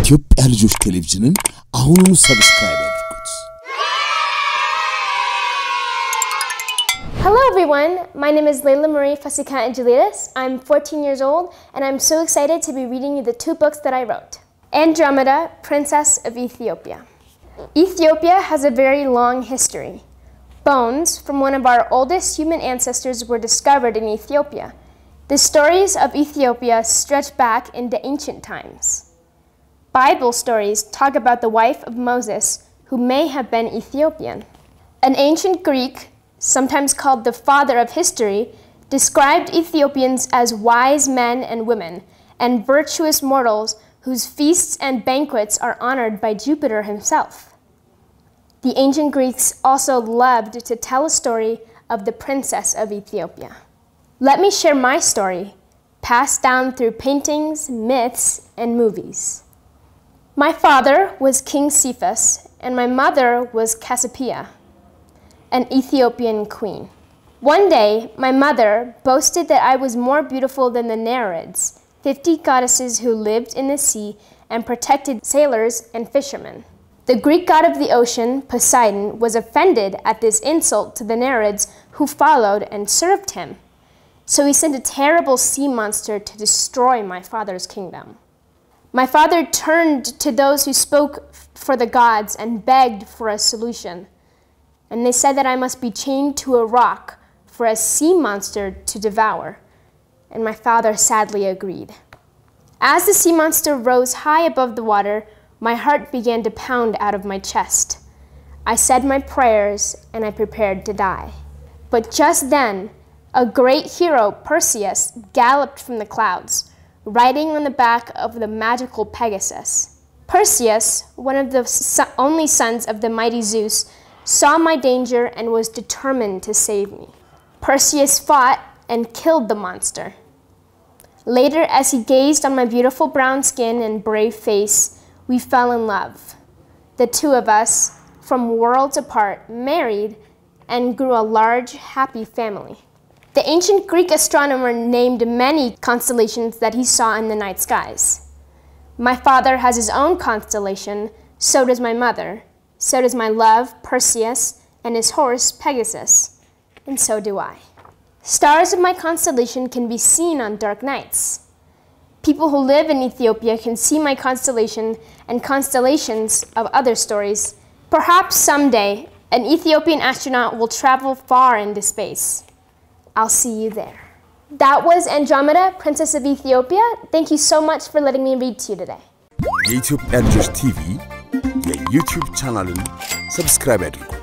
የኢትዮጵያ ልጆች ቴሌቪዥንን አሁኑኑ ሰብስክራይብ ያድርጉት። Hello everyone, my name is Layla Marie Fasika Angelides. I'm 14 years old and I'm so excited to be reading you the two books that I wrote. Andromeda, Princess of Ethiopia. Ethiopia has a very long history. Bones from one of our oldest human ancestors were discovered in Ethiopia. The stories of Ethiopia stretch back into ancient times. Bible stories talk about the wife of Moses, who may have been Ethiopian. An ancient Greek, sometimes called the father of history, described Ethiopians as wise men and women, and virtuous mortals whose feasts and banquets are honored by Jupiter himself. The ancient Greeks also loved to tell a story of the princess of Ethiopia. Let me share my story, passed down through paintings, myths, and movies. My father was King Cephas, and my mother was Cassiopeia, an Ethiopian queen. One day, my mother boasted that I was more beautiful than the Nereids, 50 goddesses who lived in the sea and protected sailors and fishermen. The Greek god of the ocean, Poseidon, was offended at this insult to the Nereids who followed and served him. So he sent a terrible sea monster to destroy my father's kingdom. My father turned to those who spoke for the gods and begged for a solution. And they said that I must be chained to a rock for a sea monster to devour. And my father sadly agreed. As the sea monster rose high above the water, my heart began to pound out of my chest. I said my prayers and I prepared to die. But just then, a great hero, Perseus, galloped from the clouds, riding on the back of the magical Pegasus. Perseus, one of the only sons of the mighty Zeus, saw my danger and was determined to save me. Perseus fought and killed the monster. Later, as he gazed on my beautiful brown skin and brave face, we fell in love. The two of us, from worlds apart, married and grew a large, happy family. The ancient Greek astronomer named many constellations that he saw in the night skies. My father has his own constellation, so does my mother, so does my love, Perseus, and his horse, Pegasus, and so do I. Stars of my constellation can be seen on dark nights. People who live in Ethiopia can see my constellation and constellations of other stories. Perhaps someday, an Ethiopian astronaut will travel far into space. I'll see you there. That was Andromeda, Princess of Ethiopia. Thank you so much for letting me read to you today. የኢትዮጵያ ልጆች ቲቪ የዩቲዩብ ቻናልን ሰብስክራይብ ያድርጉ።